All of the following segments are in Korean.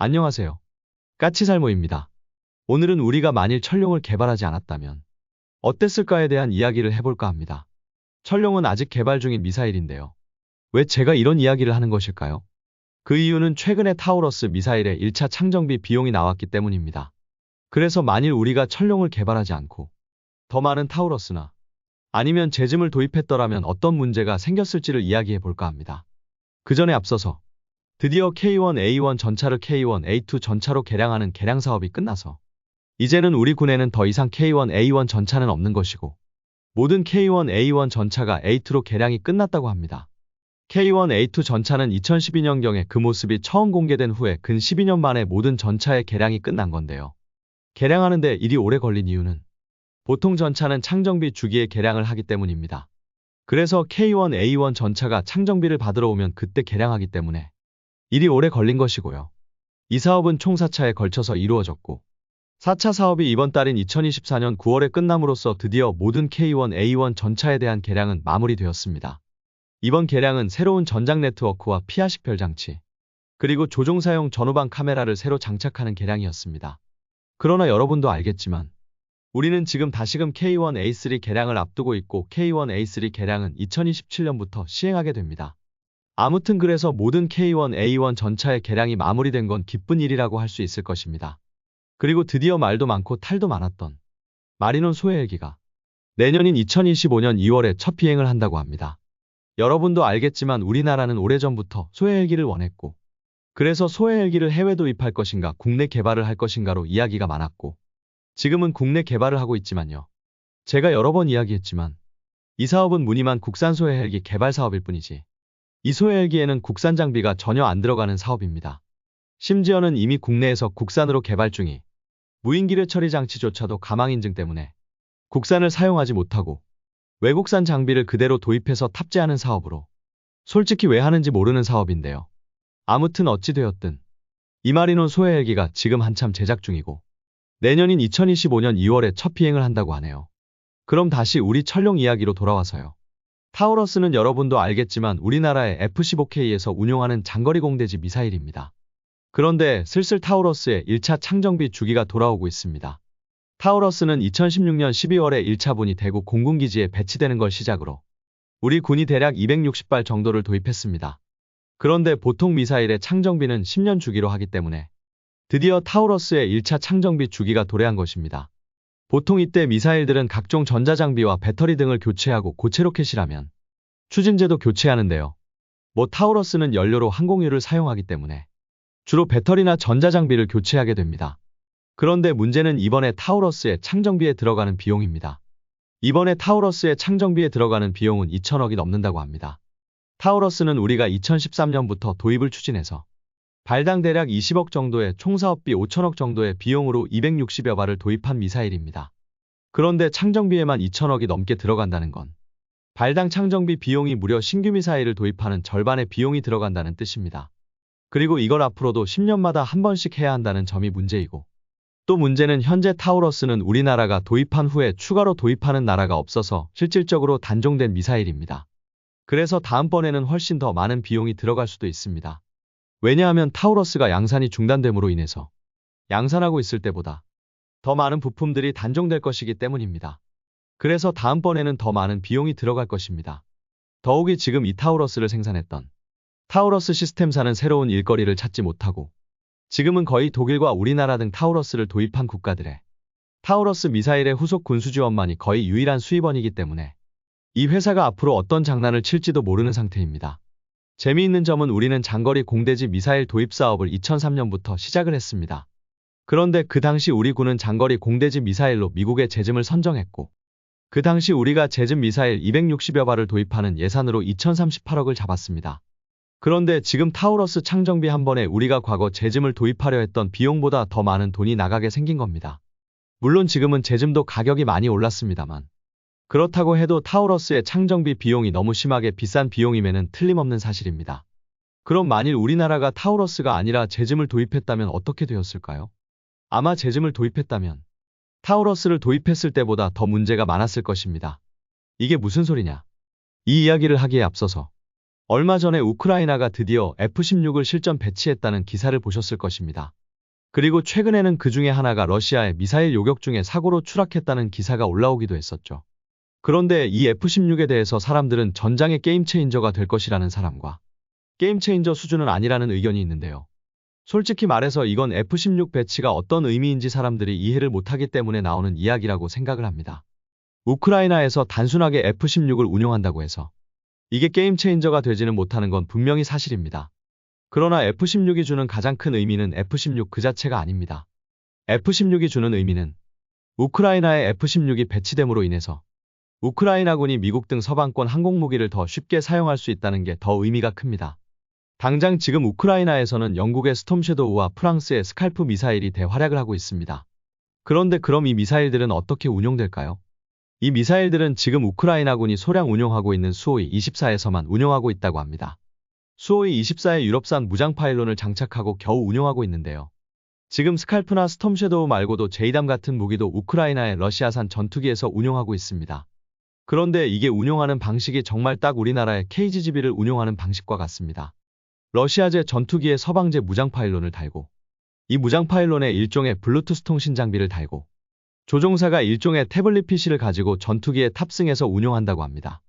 안녕하세요. 까치살모입니다. 오늘은 우리가 만일 철룡을 개발하지 않았다면 어땠을까에 대한 이야기를 해볼까 합니다. 철룡은 아직 개발 중인 미사일인데요. 왜 제가 이런 이야기를 하는 것일까요? 그 이유는 최근에 타우러스 미사일의 1차 창정비 비용이 나왔기 때문입니다. 그래서 만일 우리가 철룡을 개발하지 않고 더 많은 타우러스나 아니면 제즘을 도입했더라면 어떤 문제가 생겼을지를 이야기해 볼까 합니다. 그 전에 앞서서 드디어 K1A1 전차를 K1A2 전차로 개량하는 개량 사업이 끝나서 이제는 우리 군에는 더 이상 K1A1 전차는 없는 것이고 모든 K1A1 전차가 A2로 개량이 끝났다고 합니다. K1A2 전차는 2012년경에 그 모습이 처음 공개된 후에 근 12년 만에 모든 전차의 개량이 끝난 건데요. 개량하는데 이리 오래 걸린 이유는 보통 전차는 창정비 주기에 개량을 하기 때문입니다. 그래서 K1A1 전차가 창정비를 받으러 오면 그때 개량하기 때문에 일이 오래 걸린 것이고요. 이 사업은 총 4차에 걸쳐서 이루어졌고 4차 사업이 이번 달인 2024년 9월에 끝남으로써 드디어 모든 K1A1 전차에 대한 개량은 마무리되었습니다. 이번 개량은 새로운 전장 네트워크와 피하식 별장치, 그리고 조종사용 전후방 카메라를 새로 장착하는 개량이었습니다. 그러나 여러분도 알겠지만 우리는 지금 다시금 K1A3 개량을 앞두고 있고 K1A3 개량은 2027년부터 시행하게 됩니다. 아무튼 그래서 모든 K1A1 전차의 개량이 마무리된 건 기쁜 일이라고 할 수 있을 것입니다. 그리고 드디어 말도 많고 탈도 많았던 마리논 소해헬기가 내년인 2025년 2월에 첫 비행을 한다고 합니다. 여러분도 알겠지만 우리나라는 오래전부터 소해헬기를 원했고 그래서 소해헬기를 해외 도입할 것인가 국내 개발을 할 것인가로 이야기가 많았고 지금은 국내 개발을 하고 있지만요. 제가 여러 번 이야기했지만 이 사업은 무늬만 국산 소해헬기 개발 사업일 뿐이지 이 소해헬기에는 국산 장비가 전혀 안 들어가는 사업입니다. 심지어는 이미 국내에서 국산으로 개발 중이 무인기뢰 처리 장치조차도 가망 인증 때문에 국산을 사용하지 못하고 외국산 장비를 그대로 도입해서 탑재하는 사업으로 솔직히 왜 하는지 모르는 사업인데요. 아무튼 어찌 되었든 이 마리논 소해헬기가 지금 한참 제작 중이고 내년인 2025년 2월에 첫 비행을 한다고 하네요. 그럼 다시 우리 철룡 이야기로 돌아와서요. 타우러스는 여러분도 알겠지만 우리나라의 F-15K에서 운용하는 장거리 공대지 미사일입니다. 그런데 슬슬 타우러스의 1차 창정비 주기가 돌아오고 있습니다. 타우러스는 2016년 12월에 1차분이 대구 공군기지에 배치되는 걸 시작으로 우리 군이 대략 260발 정도를 도입했습니다. 그런데 보통 미사일의 창정비는 10년 주기로 하기 때문에 드디어 타우러스의 1차 창정비 주기가 도래한 것입니다. 보통 이때 미사일들은 각종 전자장비와 배터리 등을 교체하고 고체 로켓이라면 추진제도 교체하는데요. 타우러스는 연료로 항공유를 사용하기 때문에 주로 배터리나 전자장비를 교체하게 됩니다. 그런데 문제는 이번에 타우러스의 창정비에 들어가는 비용입니다. 이번에 타우러스의 창정비에 들어가는 비용은 2천억이 넘는다고 합니다. 타우러스는 우리가 2013년부터 도입을 추진해서 발당 대략 20억 정도의 총 사업비 5천억 정도의 비용으로 260여 발을 도입한 미사일입니다. 그런데 창정비에만 2천억이 넘게 들어간다는 건 발당 창정비 비용이 무려 신규 미사일을 도입하는 절반의 비용이 들어간다는 뜻입니다. 그리고 이걸 앞으로도 10년마다 한 번씩 해야 한다는 점이 문제이고 또 문제는 현재 타우러스는 우리나라가 도입한 후에 추가로 도입하는 나라가 없어서 실질적으로 단종된 미사일입니다. 그래서 다음번에는 훨씬 더 많은 비용이 들어갈 수도 있습니다. 왜냐하면 타우러스가 양산이 중단됨으로 인해서 양산하고 있을 때보다 더 많은 부품들이 단종될 것이기 때문입니다. 그래서 다음번에는 더 많은 비용이 들어갈 것입니다. 더욱이 지금 이 타우러스를 생산했던 타우러스 시스템사는 새로운 일거리를 찾지 못하고 지금은 거의 독일과 우리나라 등 타우러스를 도입한 국가들의 타우러스 미사일의 후속 군수지원만이 거의 유일한 수입원이기 때문에 이 회사가 앞으로 어떤 장난을 칠지도 모르는 상태입니다. 재미있는 점은 우리는 장거리 공대지 미사일 도입 사업을 2003년부터 시작을 했습니다. 그런데 그 당시 우리 군은 장거리 공대지 미사일로 미국의 제즘을 선정했고 그 당시 우리가 제즘 미사일 260여 발을 도입하는 예산으로 2038억을 잡았습니다. 그런데 지금 타우러스 창정비 한 번에 우리가 과거 제즘을 도입하려 했던 비용보다 더 많은 돈이 나가게 생긴 겁니다. 물론 지금은 제즘도 가격이 많이 올랐습니다만 그렇다고 해도 타우러스의 창정비 비용이 너무 심하게 비싼 비용임에는 틀림없는 사실입니다. 그럼 만일 우리나라가 타우러스가 아니라 제즘을 도입했다면 어떻게 되었을까요? 아마 제즘을 도입했다면 타우러스를 도입했을 때보다 더 문제가 많았을 것입니다. 이게 무슨 소리냐? 이 이야기를 하기에 앞서서 얼마 전에 우크라이나가 드디어 F-16을 실전 배치했다는 기사를 보셨을 것입니다. 그리고 최근에는 그 중에 하나가 러시아의 미사일 요격 중에 사고로 추락했다는 기사가 올라오기도 했었죠. 그런데 이 F-16에 대해서 사람들은 전장의 게임 체인저가 될 것이라는 사람과 게임 체인저 수준은 아니라는 의견이 있는데요. 솔직히 말해서 이건 F-16 배치가 어떤 의미인지 사람들이 이해를 못하기 때문에 나오는 이야기라고 생각을 합니다. 우크라이나에서 단순하게 F-16을 운용한다고 해서 이게 게임 체인저가 되지는 못하는 건 분명히 사실입니다. 그러나 F-16이 주는 가장 큰 의미는 F-16 그 자체가 아닙니다. F-16이 주는 의미는 우크라이나에 F-16이 배치됨으로 인해서 우크라이나군이 미국 등 서방권 항공무기를 더 쉽게 사용할 수 있다는 게 더 의미가 큽니다. 당장 지금 우크라이나에서는 영국의 스톰 섀도우와 프랑스의 스칼프 미사일이 대활약을 하고 있습니다. 그런데 그럼 이 미사일들은 어떻게 운용될까요? 이 미사일들은 지금 우크라이나군이 소량 운용하고 있는 수호이 24에서만 운용하고 있다고 합니다. 수호이 24에 유럽산 무장 파일론을 장착하고 겨우 운용하고 있는데요. 지금 스칼프나 스톰 섀도우 말고도 제이담 같은 무기도 우크라이나의 러시아산 전투기에서 운용하고 있습니다. 그런데 이게 운용하는 방식이 정말 딱 우리나라의 KGB를 운용하는 방식과 같습니다. 러시아제 전투기에 서방제 무장 파일론을 달고 이 무장 파일론에 일종의 블루투스 통신 장비를 달고 조종사가 일종의 태블릿 PC를 가지고 전투기에 탑승해서 운용한다고 합니다.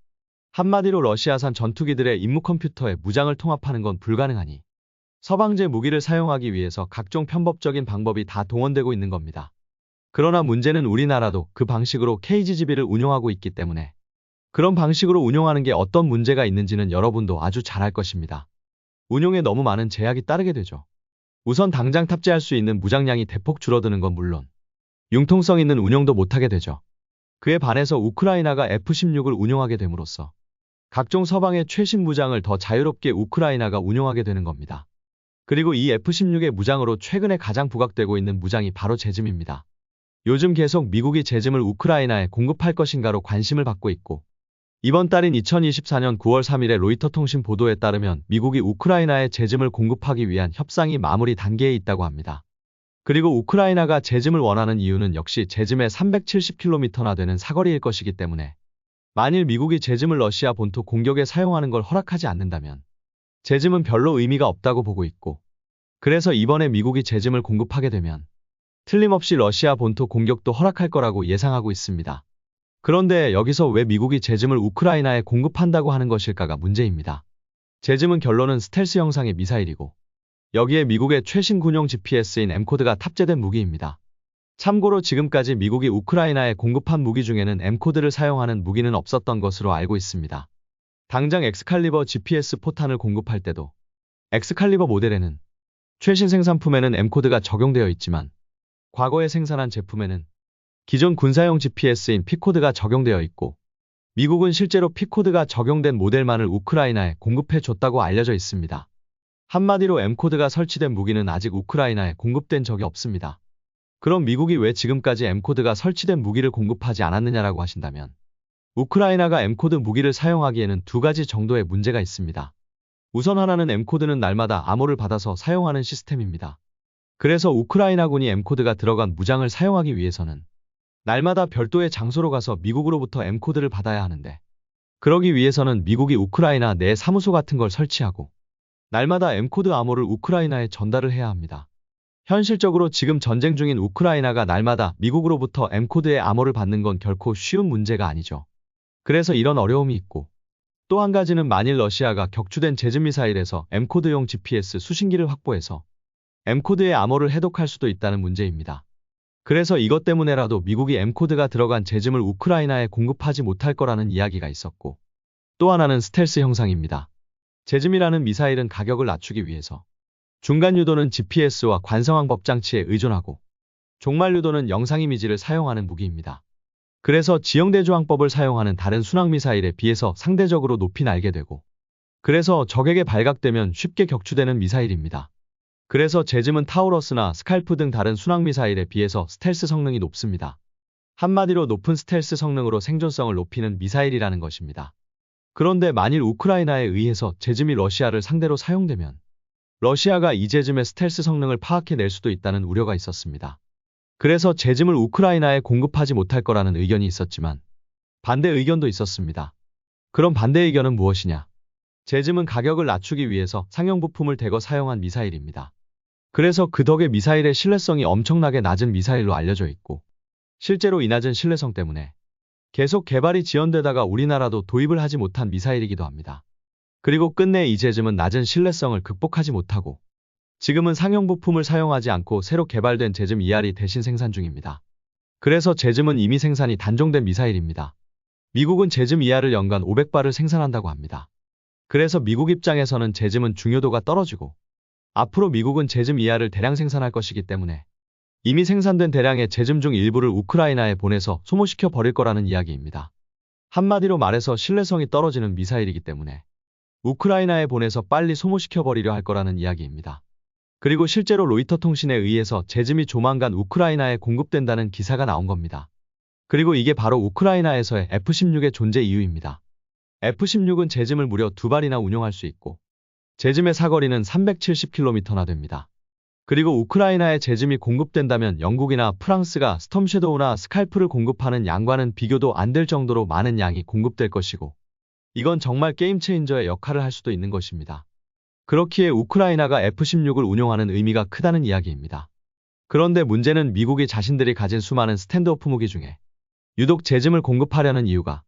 한마디로 러시아산 전투기들의 임무 컴퓨터에 무장을 통합하는 건 불가능하니 서방제 무기를 사용하기 위해서 각종 편법적인 방법이 다 동원되고 있는 겁니다. 그러나 문제는 우리나라도 그 방식으로 KGB를 운용하고 있기 때문에 그런 방식으로 운용하는 게 어떤 문제가 있는지는 여러분도 아주 잘 알 것입니다. 운용에 너무 많은 제약이 따르게 되죠. 우선 당장 탑재할 수 있는 무장량이 대폭 줄어드는 건 물론 융통성 있는 운용도 못하게 되죠. 그에 반해서 우크라이나가 F-16을 운용하게 됨으로써 각종 서방의 최신 무장을 더 자유롭게 우크라이나가 운용하게 되는 겁니다. 그리고 이 F-16의 무장으로 최근에 가장 부각되고 있는 무장이 바로 제즘입니다. 요즘 계속 미국이 제즘을 우크라이나에 공급할 것인가로 관심을 받고 있고 이번 달인 2024년 9월 3일에 로이터 통신 보도에 따르면 미국이 우크라이나에 제즘을 공급하기 위한 협상이 마무리 단계에 있다고 합니다. 그리고 우크라이나가 제즘을 원하는 이유는 역시 제즘의 370km나 되는 사거리일 것이기 때문에 만일 미국이 제즘을 러시아 본토 공격에 사용하는 걸 허락하지 않는다면 제즘은 별로 의미가 없다고 보고 있고 그래서 이번에 미국이 제즘을 공급하게 되면 틀림없이 러시아 본토 공격도 허락할 거라고 예상하고 있습니다. 그런데 여기서 왜 미국이 제즘을 우크라이나에 공급한다고 하는 것일까가 문제입니다. 제즘은 결론은 스텔스 형상의 미사일이고 여기에 미국의 최신 군용 GPS인 M-코드가 탑재된 무기입니다. 참고로 지금까지 미국이 우크라이나에 공급한 무기 중에는 M-코드를 사용하는 무기는 없었던 것으로 알고 있습니다. 당장 엑스칼리버 GPS 포탄을 공급할 때도 엑스칼리버 모델에는 최신 생산품에는 M-코드가 적용되어 있지만 과거에 생산한 제품에는 기존 군사용 GPS인 P코드가 적용되어 있고 미국은 실제로 P코드가 적용된 모델만을 우크라이나에 공급해 줬다고 알려져 있습니다. 한마디로 M-코드가 설치된 무기는 아직 우크라이나에 공급된 적이 없습니다. 그럼 미국이 왜 지금까지 M-코드가 설치된 무기를 공급하지 않았느냐라고 하신다면 우크라이나가 M-코드 무기를 사용하기에는 두 가지 정도의 문제가 있습니다. 우선 하나는 M-코드는 날마다 암호를 받아서 사용하는 시스템입니다. 그래서 우크라이나군이 M-코드가 들어간 무장을 사용하기 위해서는 날마다 별도의 장소로 가서 미국으로부터 M-코드를 받아야 하는데 그러기 위해서는 미국이 우크라이나 내 사무소 같은 걸 설치하고 날마다 M-코드 암호를 우크라이나에 전달을 해야 합니다. 현실적으로 지금 전쟁 중인 우크라이나가 날마다 미국으로부터 M-코드의 암호를 받는 건 결코 쉬운 문제가 아니죠. 그래서 이런 어려움이 있고 또 한 가지는 만일 러시아가 격추된 제즘 미사일에서 M-코드용 GPS 수신기를 확보해서 M-코드의 암호를 해독할 수도 있다는 문제입니다. 그래서 이것 때문에라도 미국이 M-코드가 들어간 제즘을 우크라이나에 공급하지 못할 거라는 이야기가 있었고 또 하나는 스텔스 형상입니다. 제즘이라는 미사일은 가격을 낮추기 위해서 중간 유도는 GPS와 관성항법 장치에 의존하고 종말 유도는 영상 이미지를 사용하는 무기입니다. 그래서 지형대조항법을 사용하는 다른 순항미사일에 비해서 상대적으로 높이 날게 되고 그래서 적에게 발각되면 쉽게 격추되는 미사일입니다. 그래서 제즘은 타우러스나 스칼프 등 다른 순항미사일에 비해서 스텔스 성능이 높습니다. 한마디로 높은 스텔스 성능으로 생존성을 높이는 미사일이라는 것입니다. 그런데 만일 우크라이나에 의해서 제즘이 러시아를 상대로 사용되면 러시아가 이 제즘의 스텔스 성능을 파악해낼 수도 있다는 우려가 있었습니다. 그래서 제즘을 우크라이나에 공급하지 못할 거라는 의견이 있었지만 반대 의견도 있었습니다. 그럼 반대 의견은 무엇이냐? 제즘은 가격을 낮추기 위해서 상용 부품을 대거 사용한 미사일입니다. 그래서 그 덕에 미사일의 신뢰성이 엄청나게 낮은 미사일로 알려져 있고, 실제로 이 낮은 신뢰성 때문에 계속 개발이 지연되다가 우리나라도 도입을 하지 못한 미사일이기도 합니다. 그리고 끝내 이 제즘은 낮은 신뢰성을 극복하지 못하고 지금은 상용 부품을 사용하지 않고 새로 개발된 제즘 ER이 대신 생산 중입니다. 그래서 제즘은 이미 생산이 단종된 미사일입니다. 미국은 제즘 ER을 연간 500발을 생산한다고 합니다. 그래서 미국 입장에서는 제즘은 중요도가 떨어지고 앞으로 미국은 제즘 ER을 대량 생산할 것이기 때문에 이미 생산된 대량의 제즘 중 일부를 우크라이나에 보내서 소모시켜 버릴 거라는 이야기입니다. 한마디로 말해서 신뢰성이 떨어지는 미사일이기 때문에 우크라이나에 보내서 빨리 소모시켜 버리려 할 거라는 이야기입니다. 그리고 실제로 로이터 통신에 의해서 제즘이 조만간 우크라이나에 공급된다는 기사가 나온 겁니다. 그리고 이게 바로 우크라이나에서의 F-16의 존재 이유입니다. F-16은 제즘을 무려 2발이나 운용할 수 있고 제즘의 사거리는 370km나 됩니다. 그리고 우크라이나에 제즘이 공급된다면 영국이나 프랑스가 스톰 섀도우나 스칼프를 공급하는 양과는 비교도 안 될 정도로 많은 양이 공급될 것이고 이건 정말 게임 체인저의 역할을 할 수도 있는 것입니다. 그렇기에 우크라이나가 F-16을 운용하는 의미가 크다는 이야기입니다. 그런데 문제는 미국이 자신들이 가진 수많은 스탠드오프 무기 중에 유독 제즘을 공급하려는 이유가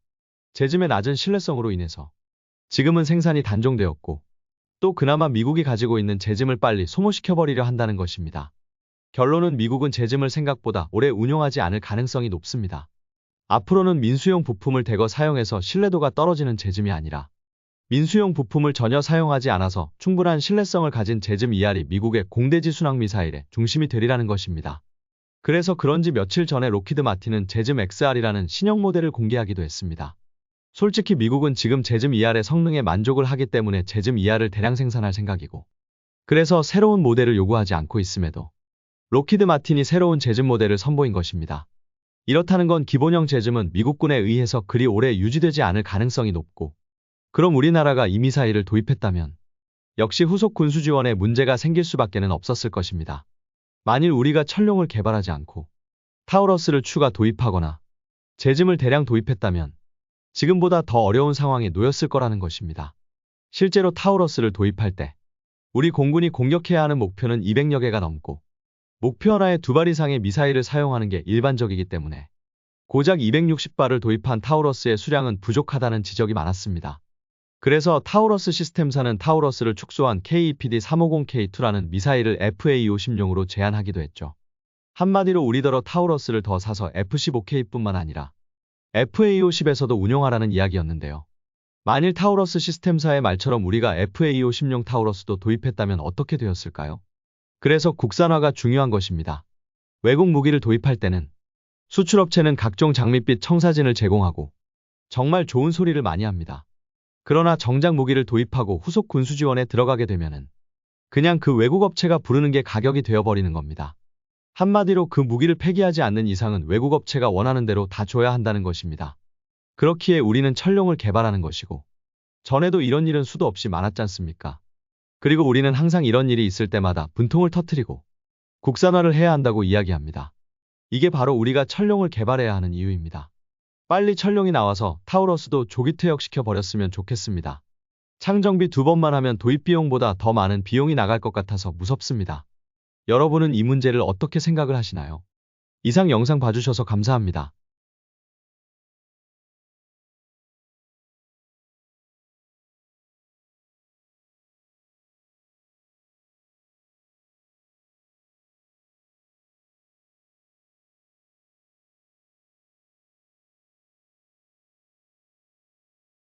제즘의 낮은 신뢰성으로 인해서 지금은 생산이 단종되었고 또 그나마 미국이 가지고 있는 제즘을 빨리 소모시켜버리려 한다는 것입니다. 결론은 미국은 제즘을 생각보다 오래 운용하지 않을 가능성이 높습니다. 앞으로는 민수용 부품을 대거 사용해서 신뢰도가 떨어지는 제즘이 아니라 민수용 부품을 전혀 사용하지 않아서 충분한 신뢰성을 가진 제즘 ER이 미국의 공대지 순항 미사일의 중심이 되리라는 것입니다. 그래서 그런지 며칠 전에 록히드 마틴은 제즘 XR이라는 신형 모델을 공개하기도 했습니다. 솔직히 미국은 지금 제즘 ER의 성능에 만족을 하기 때문에 제즘 ER을 대량 생산할 생각이고 그래서 새로운 모델을 요구하지 않고 있음에도 록히드 마틴이 새로운 제즘 모델을 선보인 것입니다. 이렇다는 건 기본형 제즘은 미국군에 의해서 그리 오래 유지되지 않을 가능성이 높고 그럼 우리나라가 이 미사일을 도입했다면 역시 후속 군수 지원에 문제가 생길 수밖에는 없었을 것입니다. 만일 우리가 철룡을 개발하지 않고 타우러스를 추가 도입하거나 제즘을 대량 도입했다면 지금보다 더 어려운 상황에 놓였을 거라는 것입니다. 실제로 타우러스를 도입할 때 우리 공군이 공격해야 하는 목표는 200여 개가 넘고 목표 하나에 2발 이상의 미사일을 사용하는 게 일반적이기 때문에 고작 260발을 도입한 타우러스의 수량은 부족하다는 지적이 많았습니다. 그래서 타우러스 시스템사는 타우러스를 축소한 KEPD-350K2라는 미사일을 FA-50용으로 제안하기도 했죠. 한마디로 우리더러 타우러스를 더 사서 F-15K뿐만 아니라 FA-50에서도 운용하라는 이야기였는데요. 만일 타우러스 시스템사의 말처럼 우리가 FA-50용 타우러스도 도입했다면 어떻게 되었을까요? 그래서 국산화가 중요한 것입니다. 외국 무기를 도입할 때는 수출업체는 각종 장밋빛 청사진을 제공하고 정말 좋은 소리를 많이 합니다. 그러나 정작 무기를 도입하고 후속 군수 지원에 들어가게 되면은 그냥 그 외국 업체가 부르는 게 가격이 되어버리는 겁니다. 한마디로 그 무기를 폐기하지 않는 이상은 외국 업체가 원하는 대로 다 줘야 한다는 것입니다. 그렇기에 우리는 철룡을 개발하는 것이고 전에도 이런 일은 수도 없이 많았지 않습니까? 그리고 우리는 항상 이런 일이 있을 때마다 분통을 터뜨리고 국산화를 해야 한다고 이야기합니다. 이게 바로 우리가 철룡을 개발해야 하는 이유입니다. 빨리 철룡이 나와서 타우러스도 조기 퇴역시켜 버렸으면 좋겠습니다. 창정비 2번만 하면 도입 비용보다 더 많은 비용이 나갈 것 같아서 무섭습니다. 여러분은 이 문제를 어떻게 생각을 하시나요? 이상 영상 봐주셔서 감사합니다.